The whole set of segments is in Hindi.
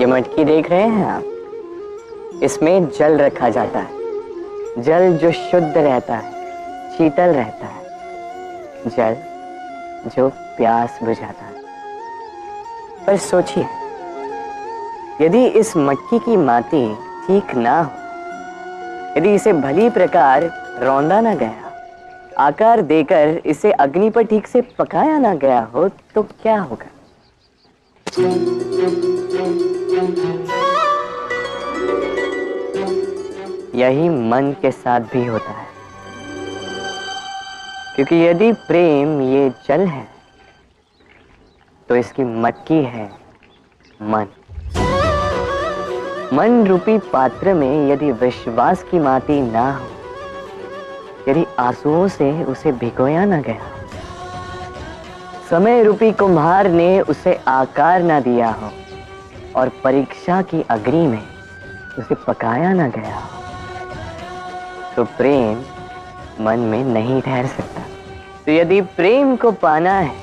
ये मटकी देख रहे हैं आप, इसमें जल रखा जाता है। जल जो शुद्ध रहता है, शीतल रहता है, जल जो प्यास बुझाता है। पर सोचिए, यदि इस मटकी की माटी ठीक ना हो, यदि इसे भली प्रकार रौंदा ना गया, आकार देकर इसे अग्नि पर ठीक से पकाया ना गया हो, तो क्या होगा? यही मन के साथ भी होता है, क्योंकि यदि प्रेम ये जल है तो इसकी मटकी है मन। मन रूपी पात्र में यदि विश्वास की माटी ना हो, यदि आंसुओं से उसे भिगोया ना गया, समय रूपी कुम्हार ने उसे आकार ना दिया हो और परीक्षा की अग्नि में उसे पकाया ना गया हो, तो प्रेम मन में नहीं ठहर सकता। तो यदि प्रेम को पाना है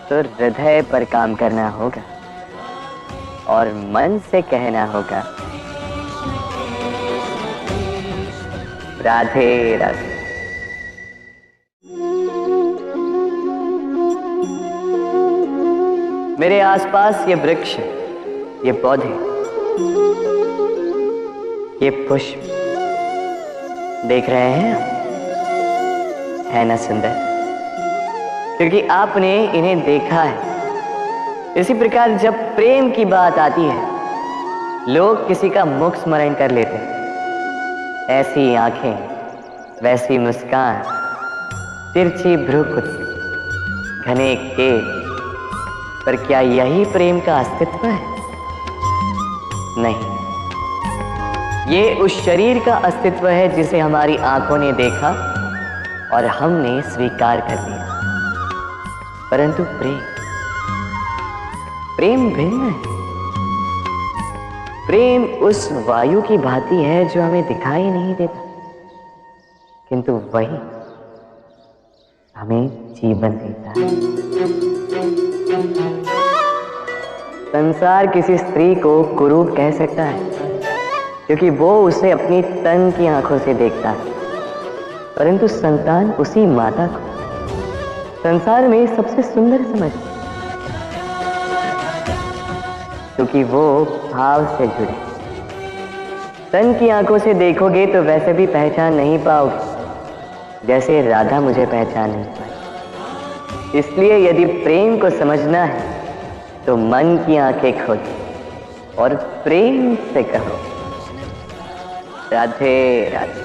तो हृदय पर काम करना होगा और मन से कहना होगा, राधे राधे। मेरे आसपास ये वृक्ष, ये पौधे, ये पुष्प देख रहे हैं, है ना सुंदर? क्योंकि आपने इन्हें देखा है। इसी प्रकार जब प्रेम की बात आती है, लोग किसी का मुख स्मरण कर लेते हैं। ऐसी आंखें, वैसी मुस्कान, तिरछी भ्रूकुटी, घने केश, पर क्या यही प्रेम का अस्तित्व है? नहीं, ये उस शरीर का अस्तित्व है जिसे हमारी आंखों ने देखा और हमने स्वीकार कर लिया। परंतु प्रेम भिन्न है। प्रेम उस वायु की भांति है जो हमें दिखाई नहीं देता, किंतु वही हमें जीवन देता है। संसार किसी स्त्री को कुरूप कह सकता है क्योंकि वो उसे अपनी तन की आंखों से देखता है, परंतु संतान उसी माता को संसार में सबसे सुंदर समझती है, क्योंकि वो भाव से जुड़े। तन की आंखों से देखोगे तो वैसे भी पहचान नहीं पाओगे जैसे राधा मुझे पहचान नहीं पाई। इसलिए यदि प्रेम को समझना है तो मन की आंखें खोलो और प्रेम से कहो, राधे राधे।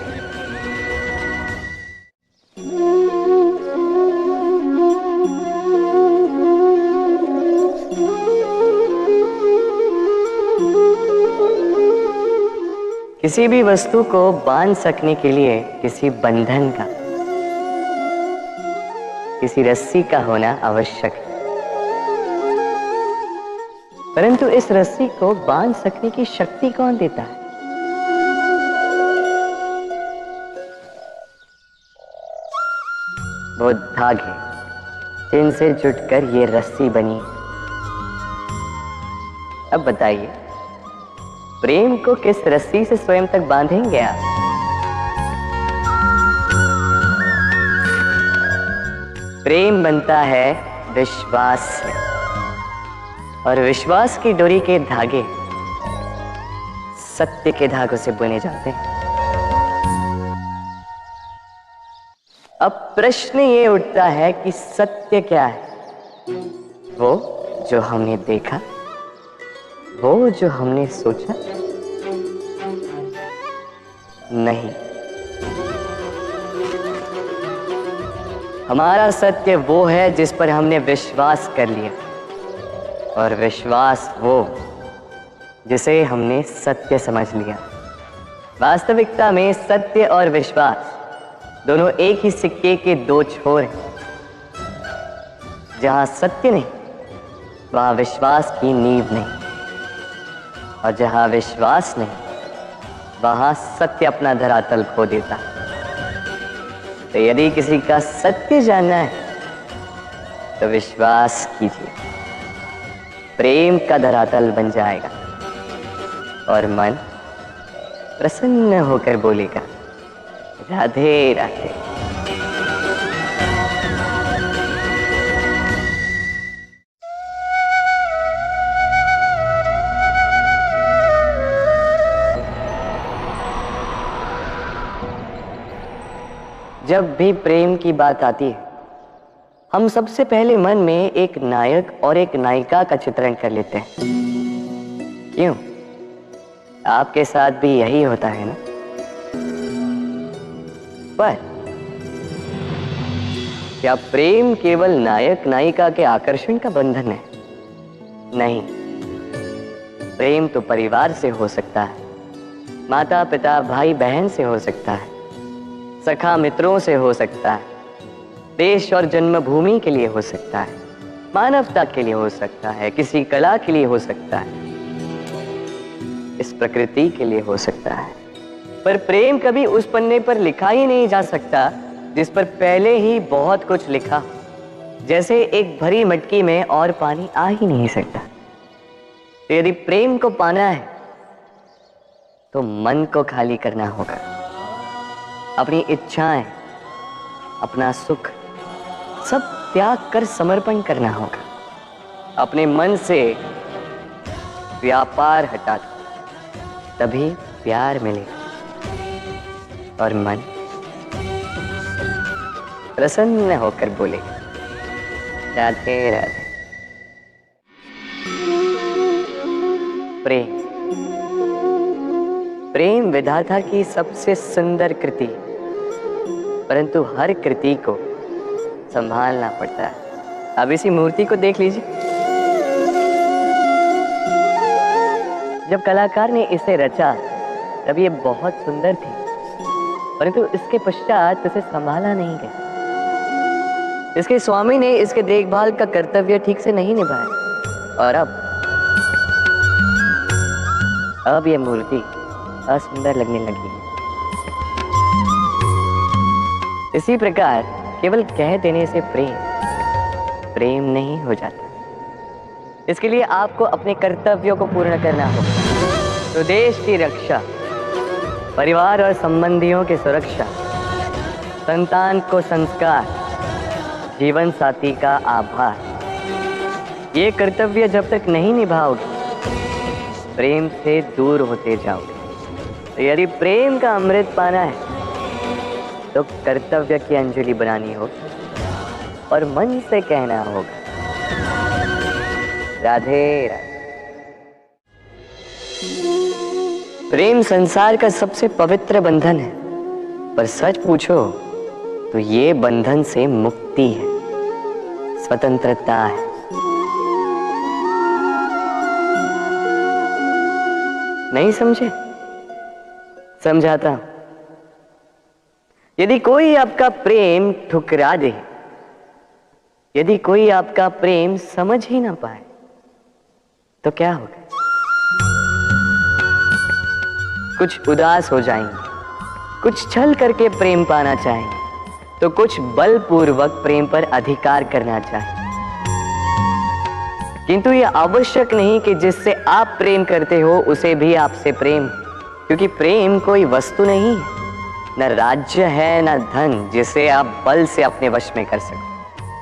किसी भी वस्तु को बांध सकने के लिए किसी बंधन का, किसी रस्सी का होना आवश्यक है, परंतु इस रस्सी को बांध सकने की शक्ति कौन देता है? वो धागे जिनसे जुटकर ये रस्सी बनी। अब बताइए, प्रेम को किस रस्सी से स्वयं तक बांधेंगे आप? प्रेम बनता है विश्वास से, और विश्वास की डोरी के धागे सत्य के धागों से बुने जाते हैं। अब प्रश्न ये उठता है कि सत्य क्या है? वो जो हमने देखा, वो जो हमने सोचा? नहीं, हमारा सत्य वो है जिस पर हमने विश्वास कर लिया, और विश्वास वो जिसे हमने सत्य समझ लिया। वास्तविकता में सत्य और विश्वास दोनों एक ही सिक्के के दो छोर हैं। जहां सत्य नहीं, वहां विश्वास की नींव नहीं, और जहां विश्वास नहीं, वहां सत्य अपना धरातल खो देता है। तो यदि किसी का सत्य जानना है तो विश्वास कीजिए, प्रेम का धरातल बन जाएगा और मन प्रसन्न होकर बोलेगा, राधे राधे। जब भी प्रेम की बात आती है, हम सबसे पहले मन में एक नायक और एक नायिका का चित्रण कर लेते हैं। क्यों? आपके साथ भी यही होता है ना? पर क्या प्रेम केवल नायक नायिका के आकर्षण का बंधन है? नहीं, प्रेम तो परिवार से हो सकता है, माता पिता भाई बहन से हो सकता है, सखा मित्रों से हो सकता है, देश और जन्मभूमि के लिए हो सकता है, मानवता के लिए हो सकता है, किसी कला के लिए हो सकता है, इस प्रकृति के लिए हो सकता है। पर प्रेम कभी उस पन्ने पर लिखा ही नहीं जा सकता जिस पर पहले ही बहुत कुछ लिखा। जैसे एक भरी मटकी में और पानी आ ही नहीं सकता। तो यदि प्रेम को पाना है तो मन को खाली करना होगा, अपनी इच्छाएं, अपना सुख सब त्याग कर समर्पण करना होगा। अपने मन से व्यापार हटा दो, तभी प्यार मिलेगा और मन प्रसन्न होकर बोलेगा, राधे राधे। प्रेम प्रेम विधाता की सबसे सुंदर कृति, परंतु हर कृति को संभालना पड़ता है। अब इसी मूर्ति को देख लीजिए। जब कलाकार ने इसे रचा तब ये बहुत सुंदर थी, परंतु इसके पश्चात इसे संभाला नहीं गया। इसके स्वामी ने इसके देखभाल का कर्तव्य ठीक से नहीं निभाया और अब यह मूर्ति असुंदर लगने लगी। इसी प्रकार केवल कह देने से प्रेम नहीं हो जाता। इसके लिए आपको अपने कर्तव्यों को पूर्ण करना होगा। तो देश की रक्षा, परिवार और संबंधियों की सुरक्षा, संतान को संस्कार, जीवन साथी का आभार, ये कर्तव्य जब तक नहीं निभाओगे प्रेम से दूर होते जाओगे। तो यदि प्रेम का अमृत पाना है तो कर्तव्य की अंजलि बनानी होगी और मन से कहना होगा, राधे राधे। प्रेम संसार का सबसे पवित्र बंधन है, पर सच पूछो तो ये बंधन से मुक्ति है, स्वतंत्रता है। नहीं समझे? समझाता हूं। यदि कोई आपका प्रेम ठुकरा दे, यदि कोई आपका प्रेम समझ ही ना पाए तो क्या होगा? कुछ उदास हो जाएंगे, कुछ छल करके प्रेम पाना चाहेंगे, तो कुछ बलपूर्वक प्रेम पर अधिकार करना चाहेंगे। किंतु यह आवश्यक नहीं कि जिससे आप प्रेम करते हो उसे भी आपसे प्रेम, क्योंकि प्रेम कोई वस्तु नहीं है, न राज्य है न धन जिसे आप बल से अपने वश में कर सको।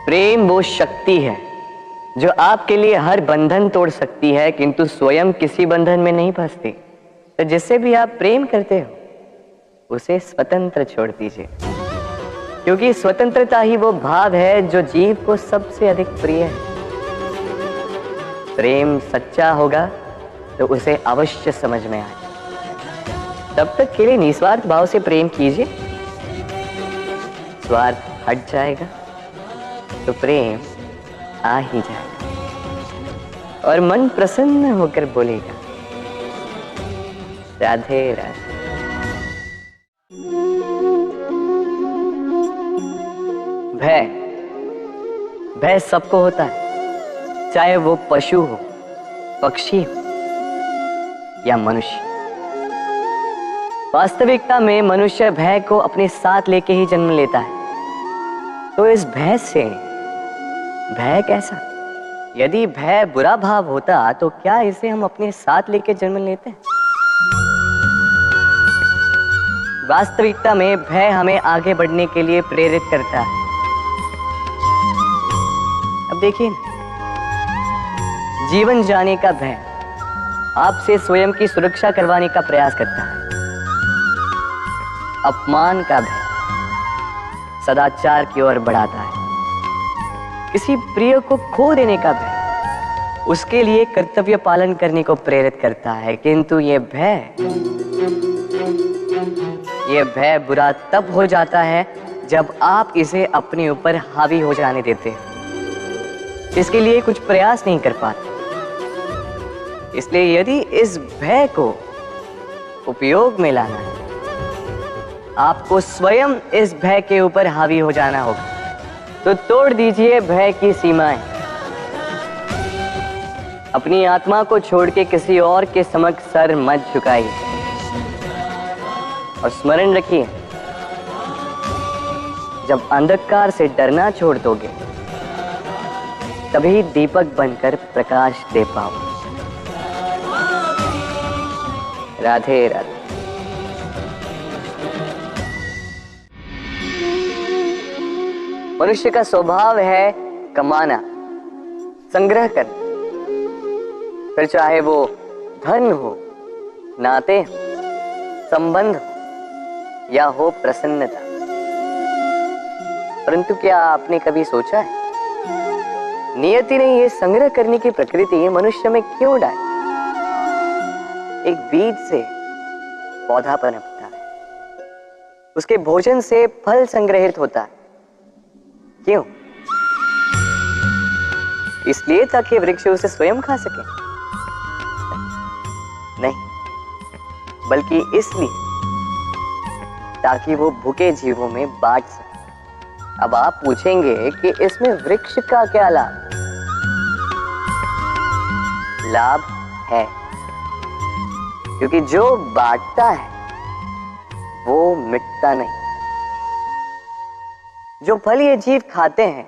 प्रेम वो शक्ति है जो आपके लिए हर बंधन तोड़ सकती है, किंतु स्वयं किसी बंधन में नहीं फंसती। तो जिससे भी आप प्रेम करते हो उसे स्वतंत्र छोड़ दीजिए, क्योंकि स्वतंत्रता ही वो भाव है जो जीव को सबसे अधिक प्रिय है। प्रेम सच्चा होगा तो उसे अवश्य समझ में आए। तब तक के लिए निस्वार्थ भाव से प्रेम कीजिए, स्वार्थ हट जाएगा तो प्रेम आ ही जाएगा और मन प्रसन्न होकर बोलेगा, राधे राधे। भय सबको होता है, चाहे वो पशु हो, पक्षी हो या मनुष्य। वास्तविकता में मनुष्य भय को अपने साथ लेके ही जन्म लेता है। तो इस भय से, भय कैसा? यदि भय बुरा भाव होता तो क्या इसे हम अपने साथ लेके जन्म लेते? वास्तविकता में भय हमें आगे बढ़ने के लिए प्रेरित करता है। अब देखिए, जीवन जाने का भय आपसे स्वयं की सुरक्षा करवाने का प्रयास करता है। अपमान का भय सदाचार की ओर बढ़ाता है। किसी प्रिय को खो देने का भय उसके लिए कर्तव्य पालन करने को प्रेरित करता है। किंतु ये भय बुरा तब हो जाता है जब आप इसे अपने ऊपर हावी हो जाने देते हैं, इसके लिए कुछ प्रयास नहीं कर पाते। इसलिए यदि इस भय को उपयोग में लाना है, आपको स्वयं इस भय के ऊपर हावी हो जाना होगा। तो तोड़ दीजिए भय की सीमाएं। अपनी आत्मा को छोड़ के किसी और के समक्ष सर मत झुकाइए और स्मरण रखिए, जब अंधकार से डरना छोड़ दोगे तभी दीपक बनकर प्रकाश दे पाओ। राधे राधे। मनुष्य का स्वभाव है कमाना, संग्रह करना, फिर चाहे वो धन हो, नाते हो, संबंध हो या हो प्रसन्नता। परंतु क्या आपने कभी सोचा है, नियति ने ये संग्रह करने की प्रकृति मनुष्य में क्यों डाली? एक बीज से पौधा पनपता है, उसके भोजन से फल संग्रहित होता है। क्यों? इसलिए ताकि वृक्ष उसे स्वयं खा सके? नहीं, बल्कि इसलिए ताकि वो भूखे जीवों में बांट सके। अब आप पूछेंगे कि इसमें वृक्ष का क्या लाभ? लाभ है, क्योंकि जो बांटता है वो मिटता नहीं। जो फल ये जीव खाते हैं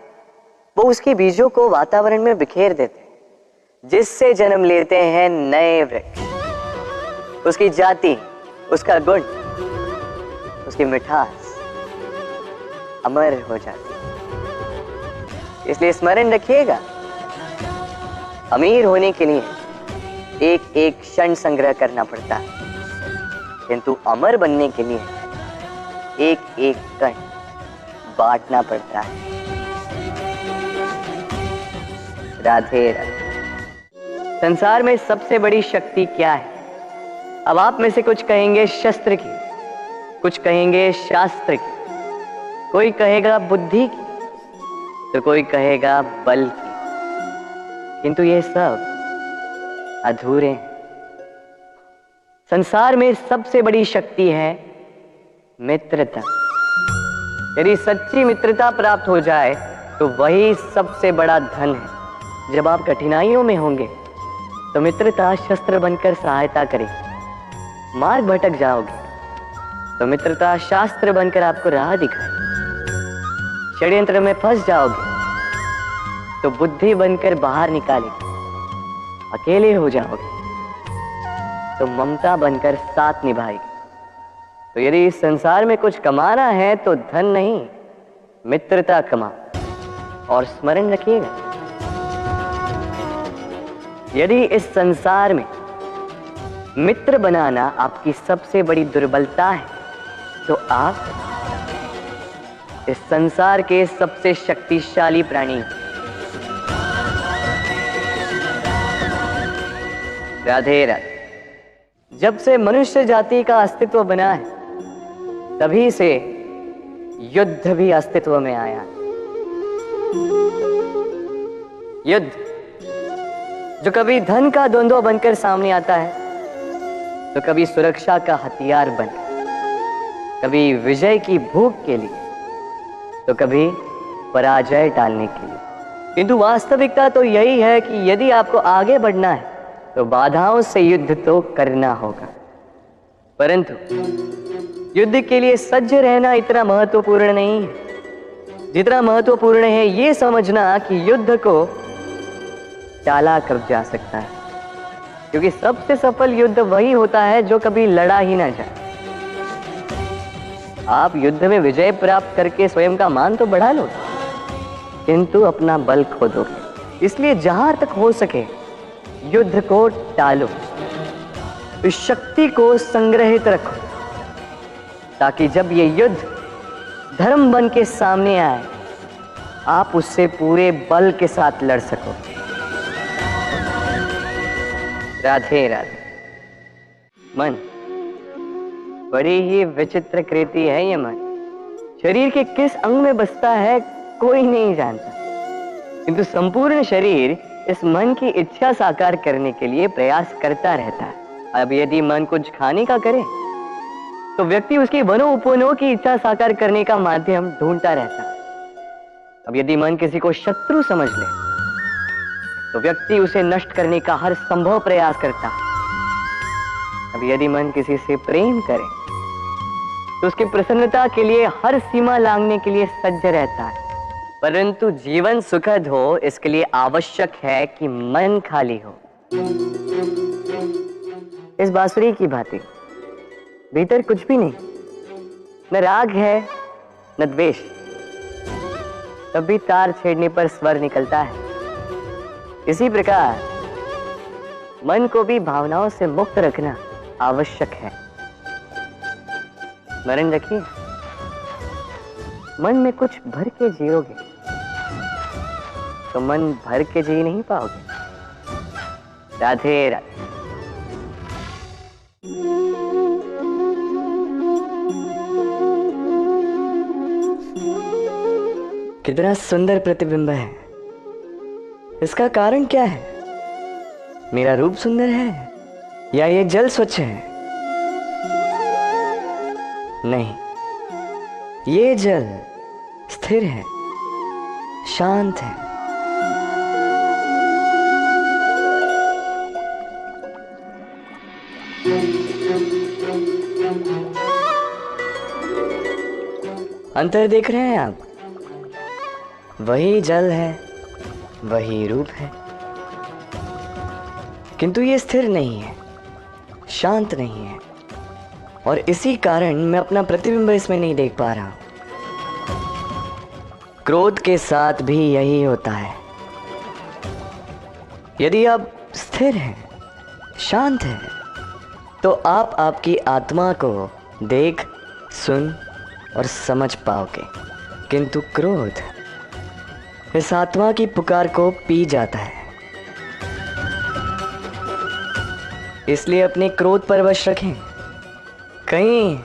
वो उसके बीजों को वातावरण में बिखेर देते हैं, जिससे जन्म लेते हैं नए वृक्ष। उसकी जाति, उसका गुण, उसकी मिठास अमर हो जाती है। इसलिए स्मरण रखिएगा, अमीर होने के लिए एक एक क्षण संग्रह करना पड़ता है, किंतु अमर बनने के लिए एक एक कण बांटना पड़ता है। राधे राधे। संसार में सबसे बड़ी शक्ति क्या है? अब आप में से कुछ कहेंगे शस्त्र की, कुछ कहेंगे शास्त्र की, कोई कहेगा बुद्धि की, तो कोई कहेगा बल की। किंतु ये सब अधूरे हैं। संसार में सबसे बड़ी शक्ति है मित्रता। यदि सच्ची मित्रता प्राप्त हो जाए तो वही सबसे बड़ा धन है। जब आप कठिनाइयों में होंगे तो मित्रता शस्त्र बनकर सहायता करेगी। मार्ग भटक जाओगे तो मित्रता शास्त्र बनकर आपको राह दिखाए। षड्यंत्र में फंस जाओगे तो बुद्धि बनकर बाहर निकालेगी। अकेले हो जाओगे तो ममता बनकर साथ निभाएगी। तो यदि इस संसार में कुछ कमाना है तो धन नहीं, मित्रता कमाओ। और स्मरण रखिएगा, यदि इस संसार में मित्र बनाना आपकी सबसे बड़ी दुर्बलता है तो आप इस संसार के सबसे शक्तिशाली प्राणी हैं। राधे राधे। जब से मनुष्य जाति का अस्तित्व बना है तभी से युद्ध भी अस्तित्व में आया। युद्ध जो कभी धन का द्वंद्व बनकर सामने आता है, तो कभी सुरक्षा का हथियार बनकर, कभी विजय की भूख के लिए, तो कभी पराजय टालने के लिए। किंतु वास्तविकता तो यही है कि यदि आपको आगे बढ़ना है तो बाधाओं से युद्ध तो करना होगा। परंतु युद्ध के लिए सज्ज रहना इतना महत्वपूर्ण नहीं है जितना महत्वपूर्ण है ये समझना कि युद्ध को टाला कर जा सकता है, क्योंकि सबसे सफल युद्ध वही होता है जो कभी लड़ा ही ना जाए। आप युद्ध में विजय प्राप्त करके स्वयं का मान तो बढ़ा लो, किंतु अपना बल खो दोगे। इसलिए जहां तक हो सके युद्ध को टालो, इस शक्ति को संग्रहित रखो, ताकि जब ये युद्ध धर्म बन के सामने आए, आप उससे पूरे बल के साथ लड़ सको। राधे राधे। मन बड़ी ही विचित्र कृति है ये मन। शरीर के किस अंग में बसता है कोई नहीं जानता, किंतु संपूर्ण शरीर इस मन की इच्छा साकार करने के लिए प्रयास करता रहता है। अब यदि मन कुछ खाने का करे तो व्यक्ति उसकी वनोपवनों की इच्छा साकार करने का माध्यम ढूंढता रहता है। अब यदि मन किसी को शत्रु समझ ले तो व्यक्ति उसे नष्ट करने का हर संभव प्रयास करता है। अब यदि मन किसी से प्रेम करे तो उसकी प्रसन्नता के लिए हर सीमा लांघने के लिए सज्ज रहता है। परंतु जीवन सुखद हो, इसके लिए आवश्यक है कि मन खाली हो। इस बांसुरी की भांति भीतर कुछ भी नहीं, न राग है न द्वेष, तब भी तार छेड़ने पर स्वर निकलता है। इसी प्रकार मन को भी भावनाओं से मुक्त रखना आवश्यक है। स्मरण रखिए, मन में कुछ भर के जियोगे तो मन भर के जी नहीं पाओगे। राधे राधे। कितना सुंदर प्रतिबिंब है। इसका कारण क्या है? मेरा रूप सुंदर है या ये जल स्वच्छ है? नहीं, ये जल स्थिर है, शांत है। अंतर देख रहे हैं आप? वही जल है, वही रूप है, किंतु ये स्थिर नहीं है, शांत नहीं है, और इसी कारण मैं अपना प्रतिबिंब इसमें नहीं देख पा रहा हूं। क्रोध के साथ भी यही होता है। यदि आप स्थिर हैं, शांत हैं, तो आप आपकी आत्मा को देख, सुन और समझ पाओगे, किंतु क्रोध इस आत्मा की पुकार को पी जाता है। इसलिए अपने क्रोध पर वश रखें। कहीं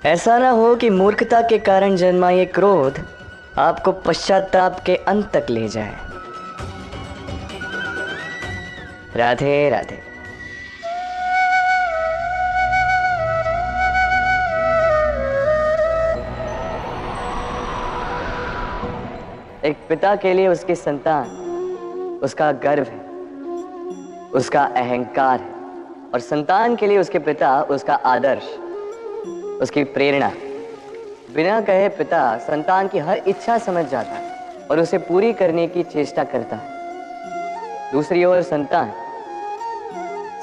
ऐसा ना हो कि मूर्खता के कारण जन्मा ये क्रोध आपको पश्चाताप के अंत तक ले जाए। राधे राधे। एक पिता के लिए उसकी संतान उसका गर्व है, उसका अहंकार है, और संतान के लिए उसके पिता उसका आदर्श, उसकी प्रेरणा। बिना कहे पिता संतान की हर इच्छा समझ जाता है और उसे पूरी करने की चेष्टा करता है। दूसरी ओर संतान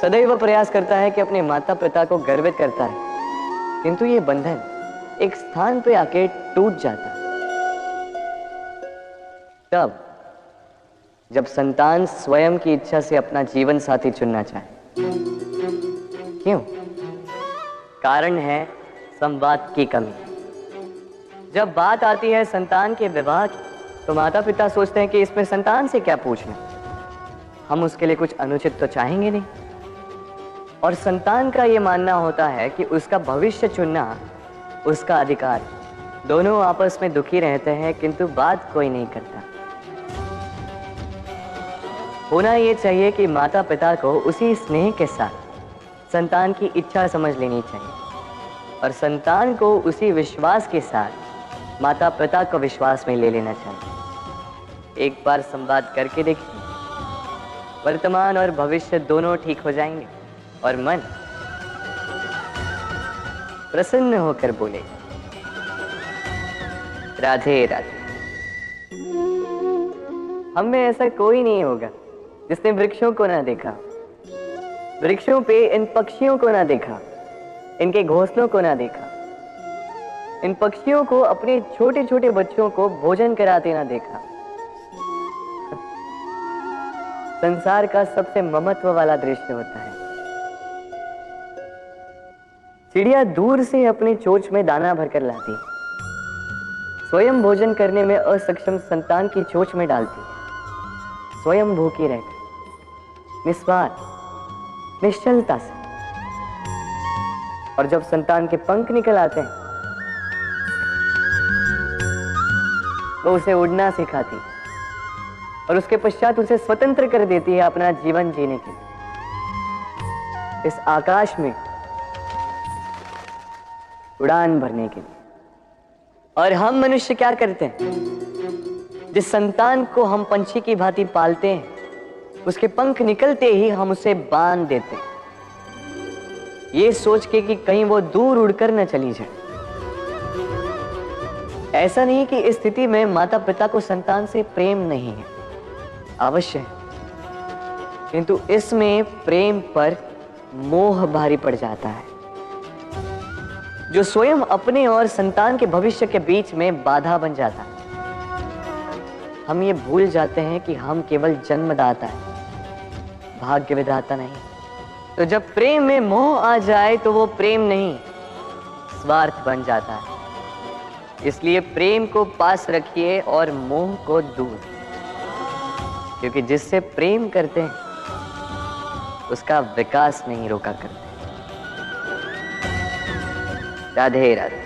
सदैव प्रयास करता है कि अपने माता पिता को गर्वित करता रहे, किंतु ये बंधन एक स्थान पे आके टूट जाता है। तब जब संतान स्वयं की इच्छा से अपना जीवन साथी चुनना चाहे। क्यों? कारण है संवाद की कमी। जब बात आती है संतान के विवाह की, तो माता पिता सोचते हैं कि इसमें संतान से क्या पूछना, हम उसके लिए कुछ अनुचित तो चाहेंगे नहीं। और संतान का यह मानना होता है कि उसका भविष्य चुनना उसका अधिकार। दोनों आपस में दुखी रहते हैं, किंतु बात कोई नहीं करता। होना यह चाहिए कि माता पिता को उसी स्नेह के साथ संतान की इच्छा समझ लेनी चाहिए, और संतान को उसी विश्वास के साथ माता पिता को विश्वास में ले लेना चाहिए। एक बार संवाद करके देखिए, वर्तमान और भविष्य दोनों ठीक हो जाएंगे और मन प्रसन्न होकर बोलेगा। राधे राधे। हम में ऐसा कोई नहीं होगा जिसने वृक्षों को ना देखा, वृक्षों पे इन पक्षियों को ना देखा, इनके घोंसलों को ना देखा, इन पक्षियों को अपने छोटे छोटे बच्चों को भोजन कराते ना देखा। संसार का सबसे ममत्व वाला दृश्य होता है। चिड़िया दूर से अपने चोंच में दाना भरकर लाती, स्वयं भोजन करने में असक्षम संतान की चोंच में डालती, स्वयं भूखी रहकर निस्वार्थ निश्चलता से। और जब संतान के पंख निकल आते हैं तो उसे उड़ना सिखाती और उसके पश्चात उसे स्वतंत्र कर देती है अपना जीवन जीने के लिए, इस आकाश में उड़ान भरने के लिए। और हम मनुष्य क्या करते हैं? जिस संतान को हम पंछी की भांति पालते हैं, उसके पंख निकलते ही हम उसे बांध देते हैं, ये सोच के कि कहीं वो दूर उड़कर न चली जाए। ऐसा नहीं कि इस स्थिति में माता पिता को संतान से प्रेम नहीं है, अवश्य है, किंतु इसमें प्रेम पर मोह भारी पड़ जाता है, जो स्वयं अपने और संतान के भविष्य के बीच में बाधा बन जाता है। हम ये भूल जाते हैं कि हम केवल जन्मदाता है, भाग्य विधाता नहीं। तो जब प्रेम में मोह आ जाए तो वो प्रेम नहीं, स्वार्थ बन जाता है। इसलिए प्रेम को पास रखिए और मोह को दूर, क्योंकि जिससे प्रेम करते हैं उसका विकास नहीं रोका करते। राधे राधे।